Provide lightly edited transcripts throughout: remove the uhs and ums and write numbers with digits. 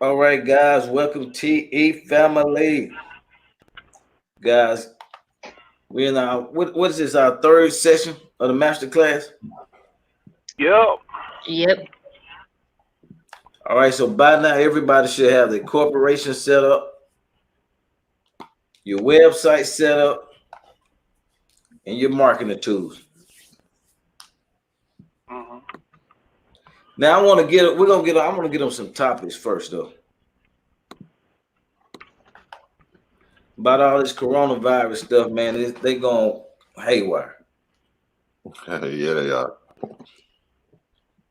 All right, guys, welcome TE family. Guys, we're in our what is this? Our third session of the master class. Yep. Yep. All right, so by now everybody should have their corporation set up, your website set up, and your marketing tools. Hmm. Now I want to get we're gonna get I'm gonna get them some topics first though. About all this coronavirus stuff, man, they going haywire. Yeah, they are.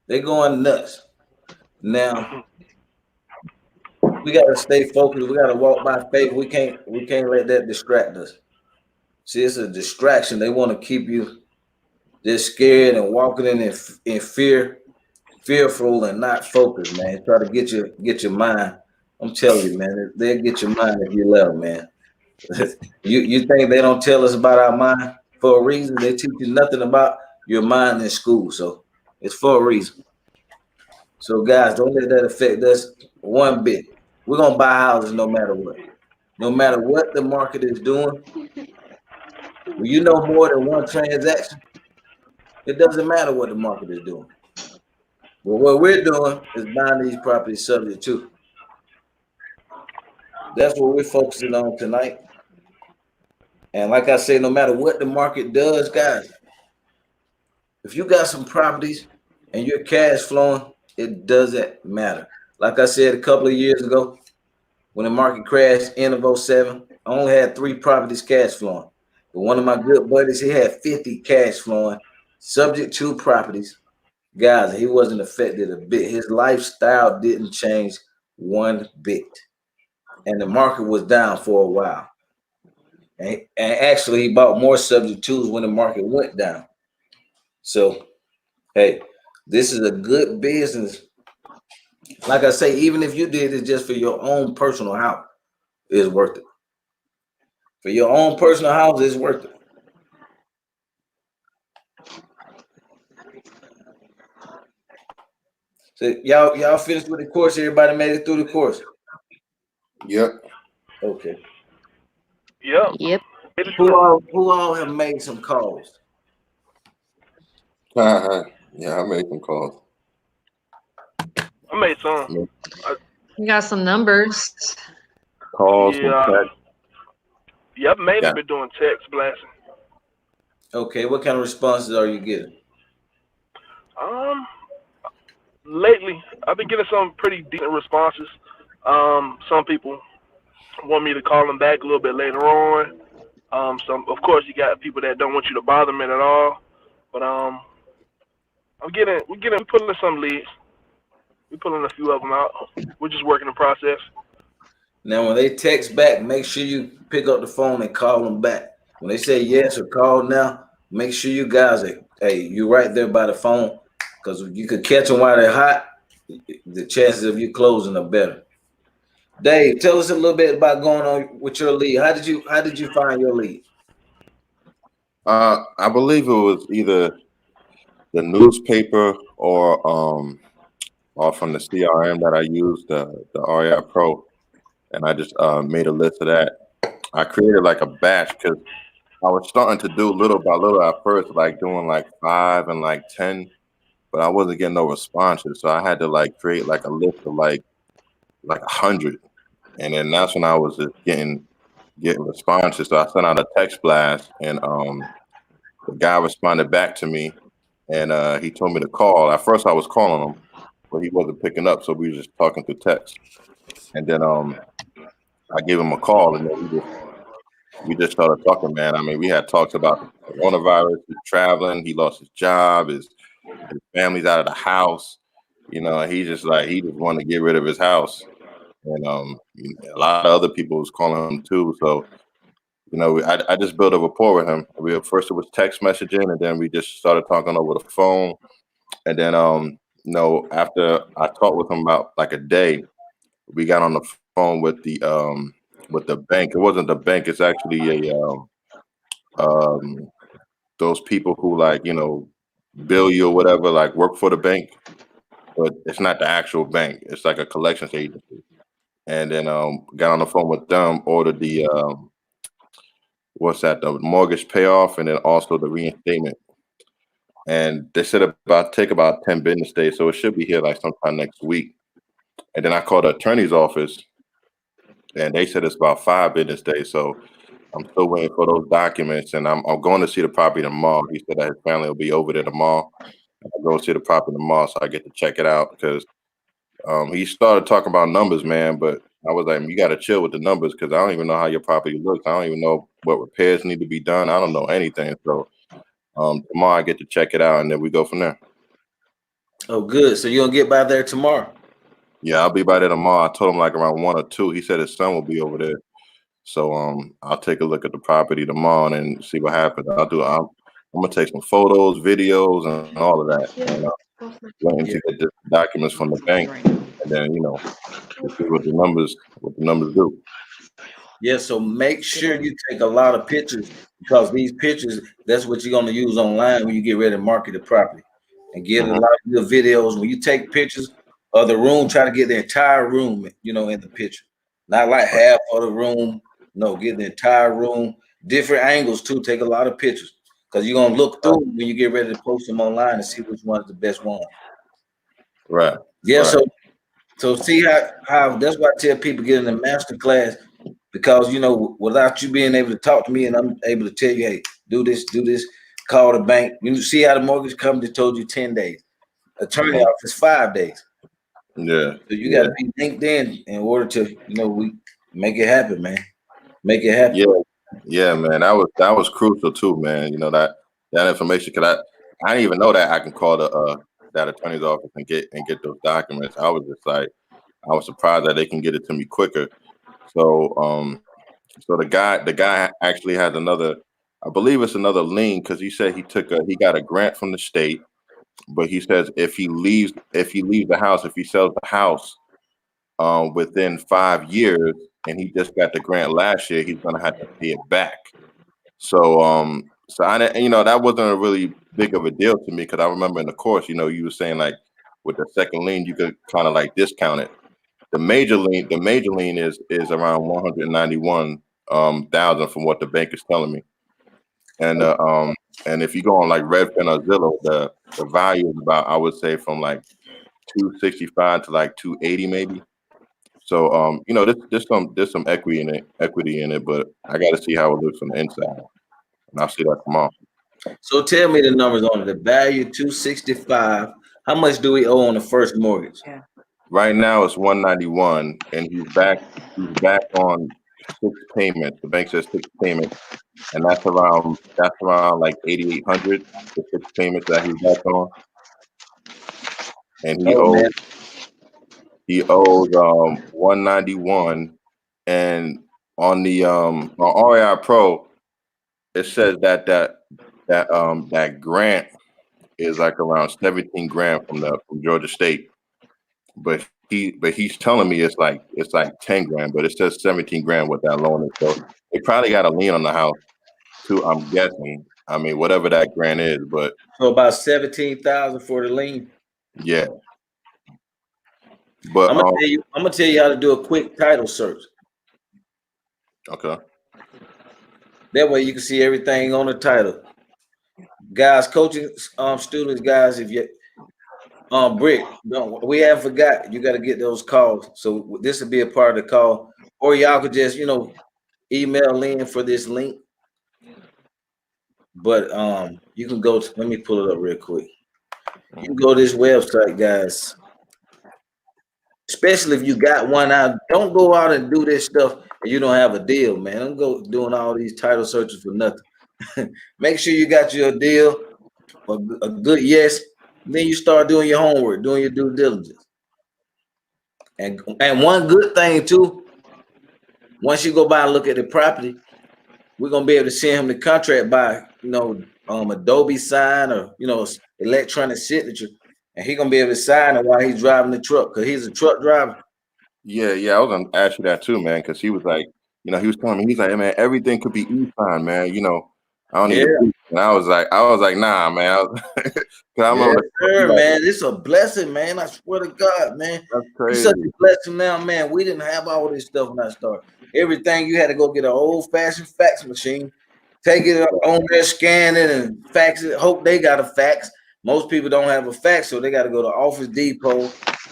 They going nuts. Now we gotta stay focused. We gotta walk by faith. We can't let that distract us. See, it's a distraction. They want to keep you just scared and walking in fear, fearful and not focused, man. Try to get your mind. I'm telling you, man, they'll get your mind if you let them, man. You think they don't tell us about our mind for a reason? They teach you nothing about your mind in school, so it's for a reason. So guys, don't let that affect us one bit. We're gonna buy houses no matter what. No matter what the market is doing. When you know more than one transaction, it doesn't matter what the market is doing. But what we're doing is buying these properties subject to. That's what we're focusing on tonight. And like I say, no matter what the market does, guys, if you got some properties and you're cash flowing, it doesn't matter. Like I said a couple of years ago, when the market crashed end of '07, I only had 3 properties cash flowing. But one of my good buddies, he had 50 cash flowing, subject to properties. Guys, he wasn't affected a bit. His lifestyle didn't change one bit. And the market was down for a while. And actually, he bought more subject twos when the market went down. So, hey, this is a good business. Like I say, even if you did it just for your own personal house, it's worth it. For your own personal house, it's worth it. So y'all finished with the course. Everybody made it through the course. Yep. Okay. Yep. Yep. Made it Who through. all have made some calls? Yeah, I made some calls. I made some. Made I, We got some numbers. calls, some yeah. text. Yep. Mainly Yeah. been doing text blasting. Okay, what kind of responses are you getting? Um. Lately, I've been getting some pretty decent responses. Some people want me to call them back a little bit later on. Some, of course, you got people that don't want you to bother them at all. But we're pulling some leads. We're pulling a few of them out. We're just working the process. Now, when they text back, make sure you pick up the phone and call them back. When they say yes or call now, make sure you guys are, hey, you right there by the phone, because you could catch them while they're hot. The chances of you closing are better. Dave, tell us a little bit about going on with your lead. How did you find your lead? I believe it was either the newspaper or from the CRM that I used, the REI Pro, and I just made a list of that. I created like a batch because I was starting to do little by little at first, like doing like 5 and like 10, but I wasn't getting no responses. So I had to like create like a list of like 100, and then that's when I was just getting responses. So I sent out a text blast, and the guy responded back to me, and he told me to call. At first, I was calling him, but he wasn't picking up, so we were just talking through text. And then I gave him a call, and then we just started talking, man. I mean, we had talks about the coronavirus, he's traveling, he lost his job, his family's out of the house. He just wanted to get rid of his house, and a lot of other people was calling him too. So I just built a rapport with him. First it was text messaging, and then we just started talking over the phone. And then after I talked with him about like a day, we got on the phone with the bank. It wasn't the bank. It's actually a um those people who like bill you or whatever, like work for the bank. but it's not the actual bank. It's like a collections agency. And then got on the phone with them, ordered the what's that? The mortgage payoff, and then also the reinstatement. And they said about take about 10 business days, so it should be here like sometime next week. And then I called the attorney's office, and they said it's about 5 business days. So I'm still waiting for those documents, and I'm going to see the property tomorrow. He said that his family will be over there tomorrow. I'll go see the property tomorrow, so I get to check it out because he started talking about numbers, man. But I was like, you got to chill with the numbers because I don't even know how your property looks. I don't even know what repairs need to be done. I don't know anything. So tomorrow I get to check it out, and then we go from there. Oh, good. So you're gonna get by there tomorrow? Yeah, I'll be by there tomorrow. I told him like around 1 or 2. He said his son will be over there. So I'll take a look at the property tomorrow and see what happens. I'm gonna take some photos, videos, and all of that. And waiting to get the documents from the bank, and then we'll see what the numbers do. Yeah. So make sure you take a lot of pictures because these pictures, that's what you're gonna use online when you get ready to market the property, and get a lot of your videos. When you take pictures of the room, try to get the entire room, in the picture, not like half of the room. No, get the entire room, different angles too. Take a lot of pictures because you're gonna look through when you get ready to post them online and see which one's the best one. Right. Yeah. Right. So see how that's why I tell people get in the master class because without you being able to talk to me and I'm able to tell you, hey, do this, call the bank. You see how the mortgage company told you 10 days, attorney office 5 days. Yeah. So you got to be linked in order to we make it happen, man. Make it happen. Yeah, man. That was crucial too, man. That information because I didn't even know that I can call that attorney's office and get those documents. I was just like I was surprised that they can get it to me quicker. So so the guy actually has another, I believe it's another lien because he said he got a grant from the state, but he says if he leaves the house, if he sells the house within 5 years and he just got the grant last year, he's gonna have to pay it back. So I didn't, that wasn't a really big of a deal to me because I remember in the course, you were saying like with the second lien you could kind of like discount it. The major lien is around 191,000 from what the bank is telling me. And if you go on like Redfin or Zillow, the value is about, I would say, from like 265 to like 280 maybe. So there's some equity in it, but I got to see how it looks from the inside, and I'll see that tomorrow. So tell me the numbers on it. The value 265. How much do we owe on the first mortgage? Right now it's 191, and he's back on 6 payments. The bank says 6 payments, and that's around like 8,800. The 6 payments that he's back on, and he owes 191, and on the on REI Pro it says that grant is like around 17 grand from Georgia State, but he's telling me it's like 10 grand, but it says 17 grand what that loan is. So they probably got a lien on the house too, I'm guessing. I mean, whatever that grant is, but So about 17,000 for the lien. yeah. But I'm gonna tell you how to do a quick title search. okay. That way you can see everything on the title. Guys, coaching students, guys, if you Brick, we haven't forgot you got to get those calls. So this will be a part of the call. Or y'all could just, email Lynn for this link. But you can go to, let me pull it up real quick. You can go to this website, guys. Especially if you got one out, don't go out and do this stuff and you don't have a deal, man. Don't go doing all these title searches for nothing. Make sure you got your deal, a good yes. Then you start doing your homework, doing your due diligence. And one good thing too, once you go by and look at the property, we're gonna be able to send him the contract by Adobe sign or electronic signature, and he's gonna be able to sign it while he's driving the truck because he's a truck driver. Yeah, I was gonna ask you that too, man, because he was like, he was telling me, he's like, hey, man, everything could be e-sign, man. I don't need a beat. And I was like, nah, man. Cause I remember sir, man. It's a blessing, man. I swear to God, man. that's It's crazy. such a blessing now, man. We didn't have all this stuff when I started. Everything you had to go get an old-fashioned fax machine, take it up on there, scan it, and fax it. Hope they got a fax. Most people don't have a fax, so they got to go to Office Depot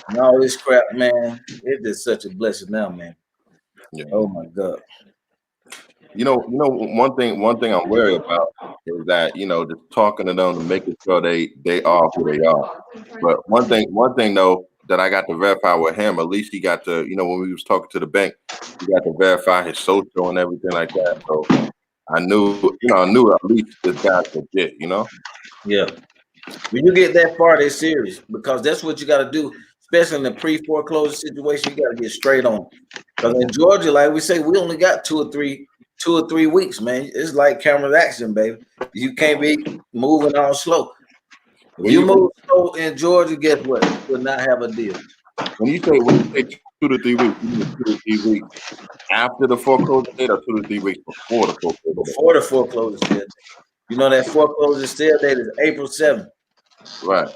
and all this crap, man. It is such a blessing now, man. Yeah. Oh my God. You know, one thing I'm wary about is that, just talking to them and making sure they are who they are. But one thing though that I got to verify with him, at least he got to, when we was talking to the bank, he got to verify his social and everything like that. So I knew at least this guy's legit, Yeah. When you get that far, they're serious because that's what you got to do, especially in the pre-foreclosure situation. You got to get straight on. Because in Georgia, like we say, we only got 2 or 3 weeks, man. It's like camera action, baby. You can't be moving all slow. If you move slow in Georgia, guess what? You will not have a deal. When you say 2 to 3 weeks, you mean 2 to 3 weeks after the foreclosure date or 2 to 3 weeks before the foreclosure date? Before the foreclosure sale date. You know that foreclosure sale date is April 7th. Right.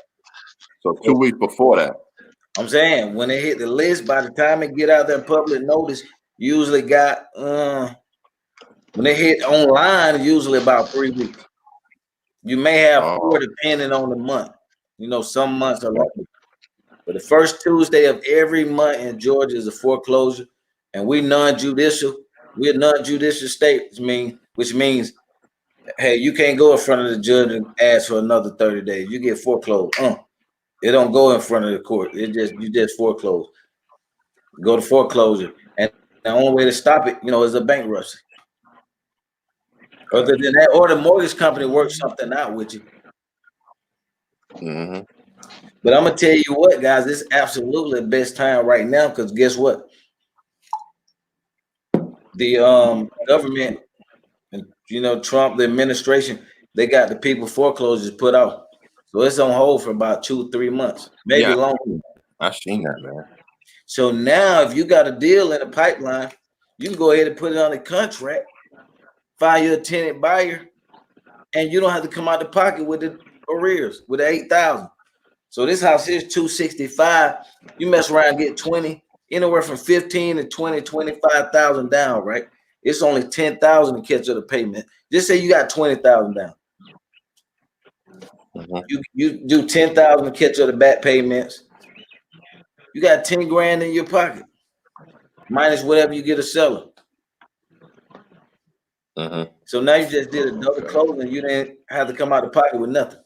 So 2 weeks before that. I'm saying when they hit the list, by the time it get out there public notice, usually got when they hit online, usually about 3 weeks. You may have 4 depending on the month. Some months are like, but the first Tuesday of every month in Georgia is a foreclosure, and we non-judicial. We're non-judicial state, which means, hey, you can't go in front of the judge and ask for another 30 days. You get foreclosed. It don't go in front of the court. You just foreclose. Go to foreclosure, and the only way to stop it, is a bankruptcy. Other than that, or the mortgage company works something out with you. Mm-hmm. But I'm gonna tell you what, guys, it's absolutely the best time right now because guess what? The government and Trump, the administration, they got the people foreclosures put out, so it's on hold for about 2-3 months, maybe longer. I've seen that, man. So now, if you got a deal in the pipeline, you can go ahead and put it on the contract, find you a tenant buyer, and you don't have to come out the pocket with the arrears with the 8,000. So this house is 265. You mess around and get 20, anywhere from 15 to 20, 25,000 down, right? It's only 10,000 to catch up the payment. Just say you got 20,000 down. Mm-hmm. You do 10,000 to catch up the back payments. You got 10 grand in your pocket, minus whatever you get a seller. Mm-hmm. So now you just did another closing. You didn't have to come out of pocket with nothing.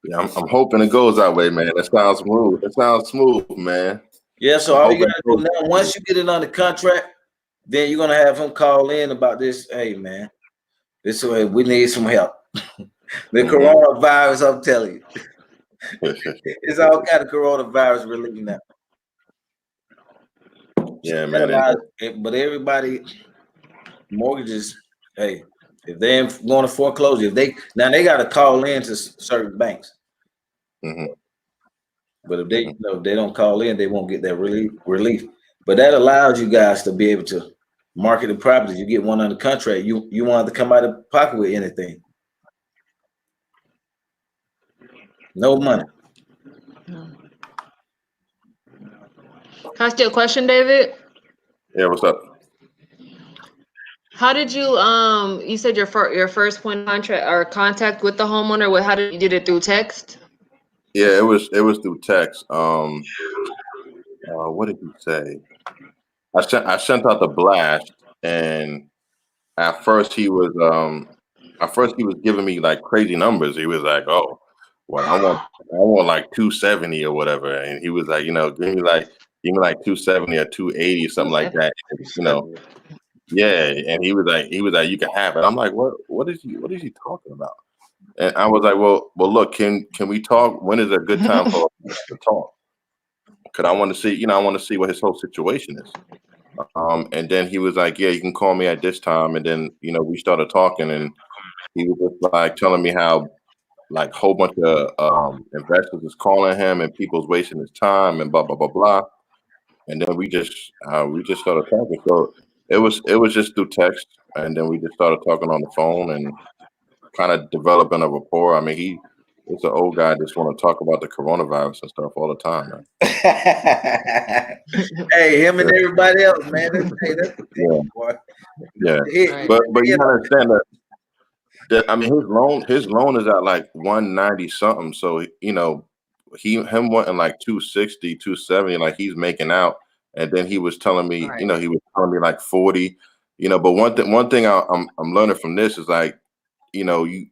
Yeah, I'm hoping it goes that way, man. That sounds smooth. That sounds smooth, man. Yeah, so all you gotta do now, once you get it under contract, then you're gonna have him call in about this. Hey, man, this way we need some help. The coronavirus, I'm telling you, it's all kind of coronavirus relief now. Yeah, man. But everybody, mortgages, hey, if they ain't going to foreclosure, they got to call in to certain banks. Mm-hmm. But if they don't call in, they won't get that relief. But that allows you guys to be able to market the properties. You get one under contract. You want to come out of pocket with anything. No money. Can I ask you a question, David? Yeah, what's up? How did you you said your first point of contract or contact with the homeowner? How did you did it through text? Yeah, it was through text. What did he say? I sent out the blast, and at first he was giving me like crazy numbers. He was like, "Oh, well, I want like 270 or whatever," and he was like, give me like 270 or 280 or something like that. Yeah, and he was like, you can have it. I'm like, what is he talking about? And I was like, well, look, can we talk? When is a good time for us to talk? Because I want to see what his whole situation is. And then he was like, yeah, you can call me at this time. And then we started talking, and he was just like telling me how like a whole bunch of investors is calling him and people's wasting his time and blah blah blah blah. And then we just started talking. So it was just through text. and then we just started talking on the phone and kind of developing a rapport. I mean, it's an old guy just want to talk about the coronavirus and stuff all the time, man. Hey, him and everybody else, man. That's Yeah, boy. yeah. Right. But you gotta understand that I mean his loan is at like 190 something. So him wanting like 260, 270, like he's making out. And then he was telling me, Right. he was telling me like 40, but one thing I'm learning from this is like, you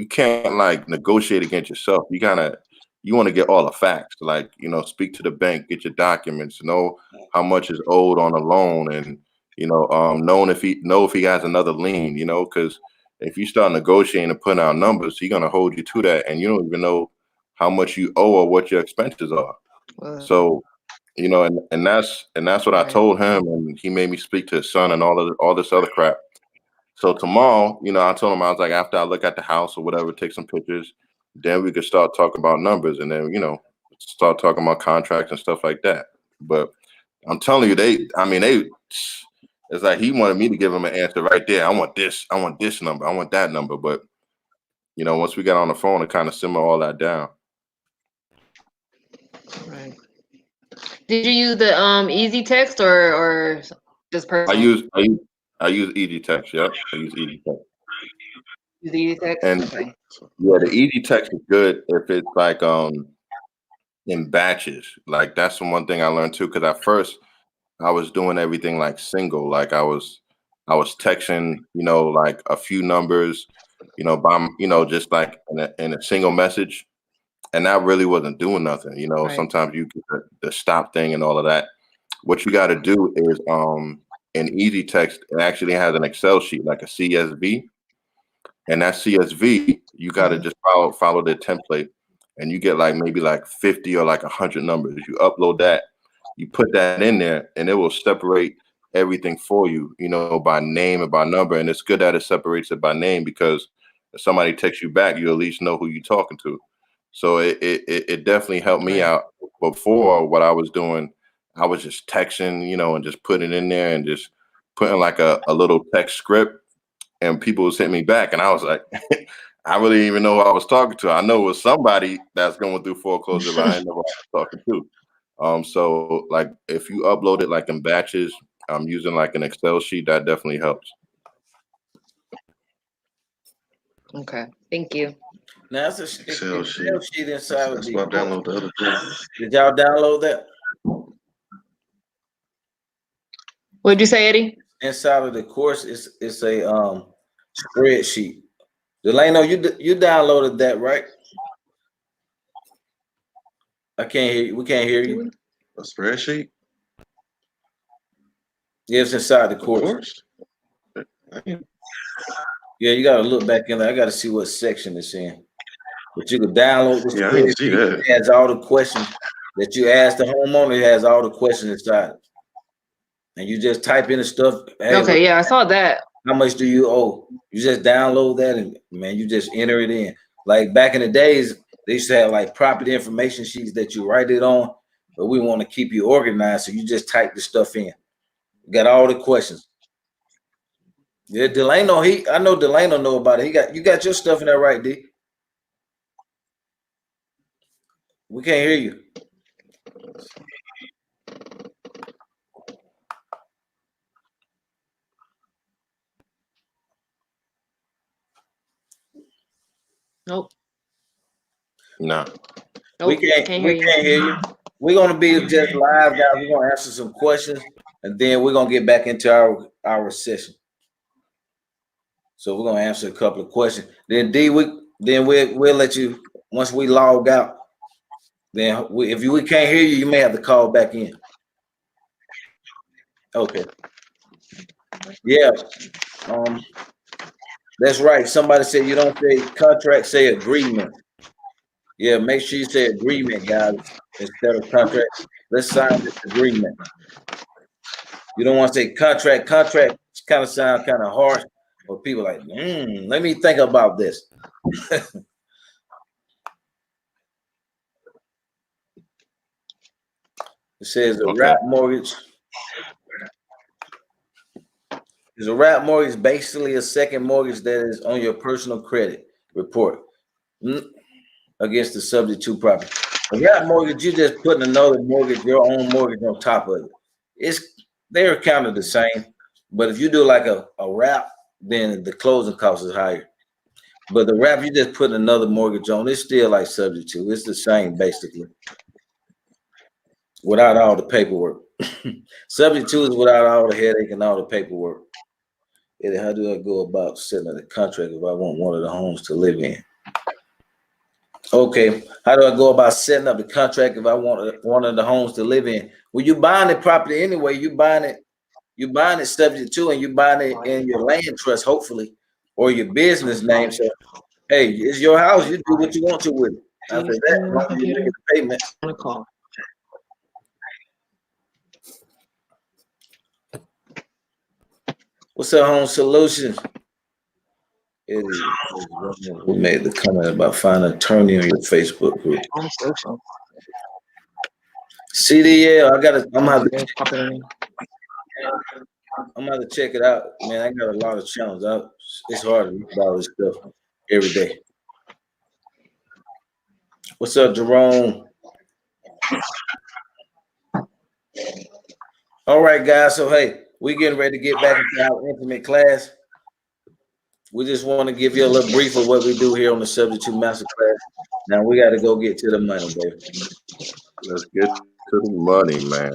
can't like negotiate against yourself. You want to get all the facts, like, speak to the bank, get your documents, know how much is owed on a loan, and knowing if he has another lien, because if you start negotiating and putting out numbers, he's gonna hold you to that, and you don't even know how much you owe or what your expenses are. Well, So, and that's what I right. told him, and he made me speak to his son and all this other crap. So tomorrow, I told him, I was like, after I look at the house or whatever, take some pictures, then we could start talking about numbers, and then start talking about contracts and stuff like that. But I'm telling you, it's like he wanted me to give him an answer right there. I want this number, I want that number. But once we got on the phone, it kind of simmer all that down. Right. Did you use the easy text or just I personal? use Easy Text. Yep, I use Easy Text. Use the easy text? And Okay. yeah, the Easy Text is good if it's like in batches. Like that's the one thing I learned too. Because at first I was doing everything like single. Like I was texting, like a few numbers, just like in a single message, and that really wasn't doing nothing. Right. Sometimes you get the stop thing and all of that. What you got to do is in Easy Text, it actually has an Excel sheet like a CSV, and that CSV you got to just follow the template, and you get like maybe like 50 or like 100 numbers. You upload that, you put that in there, and it will separate everything for you, by name and by number. And it's good that it separates it by name, because if somebody texts you back, you at least know who you're talking to. So it definitely helped me Right. out. Before, what I was doing, I was just texting, and just putting it in there and just putting like a little text script, and people would send me back, and I was like, I really didn't even know who I was talking to. I know it was somebody that's going through foreclosure, but I didn't know who I was talking to. So like if you upload it like in batches, using like an Excel sheet, that definitely helps. Okay. Thank you. Now it's a Excel Excel sheet. sheet inside of That's the why I course. downloaded the other day. Did y'all download that? What'd you say, Eddie? Inside of the course, it's a spreadsheet. Delano, you downloaded that, right? I can't hear you. We can't hear you. A spreadsheet? Yeah, it's inside the Of course. course. I ain't- Yeah, you gotta look back in there. I gotta see what section it's in. But you could download the Yeah, I didn't see spreadsheet. that. It has all the questions that you asked the homeowner. It has all the questions inside. And you just type in the stuff. Hey, Okay, yeah, I saw that. how much do you owe? You just download that and man, you just enter it in. Like back in the days, they used to have like property information sheets that you write it on, but we want to keep you organized, so you just type the stuff in. Got all the questions. Yeah, Delano, I know Delano know about it. You got your stuff in there, right, D? We can't hear you. Nope. No. We Nope. can't Can't hear you. hear you. We're gonna be just live, guys. We're gonna answer some questions, and then we're gonna get back into our session. So we're gonna answer a couple of questions. Then D, we'll let you once we log out. Then if we can't hear you, you may have to call back in. Okay. Yeah. That's right. Somebody said you don't say contract, say agreement. Yeah, make sure you say agreement, guys, instead of contract. Let's sign this agreement. You don't want to say contract. Contract kind of sound kind of harsh, but people like, let me think about this. It says a Okay. wrap mortgage. Is a wrap mortgage basically a second mortgage that is on your personal credit report against the subject to property? A wrap mortgage, you're just putting another mortgage, your own mortgage on top of it. They're kind of the same, but if you do like a wrap, then the closing cost is higher. But the wrap, you just putting another mortgage on. It's still like subject to. It's the same basically, without all the paperwork. Subject to is without all the headache and all the paperwork. Eddie, how do I go about setting the contract if I want one of the homes to live in? Okay, how do I go about setting up the contract if I want one of the homes to live in? Well, you buying the property anyway. You buying it subject to, and you buying it in your land trust, hopefully, or your business name. So, hey, it's your house. You do what you want to with it. After that, as long as you make the payment. What's up, Home Solutions? Eddie, who made the comment about finding an attorney on your Facebook group? CDL, I'm gonna check it out, man. I got a lot of channels. It's hard to read all this stuff every day. What's up, Jerome? All right, guys. So hey, we getting ready to get back into our intimate class. We just want to give you a little brief of what we do here on the Subject to Master Class. Now we got to go get to the money, baby. Let's get to the money, man.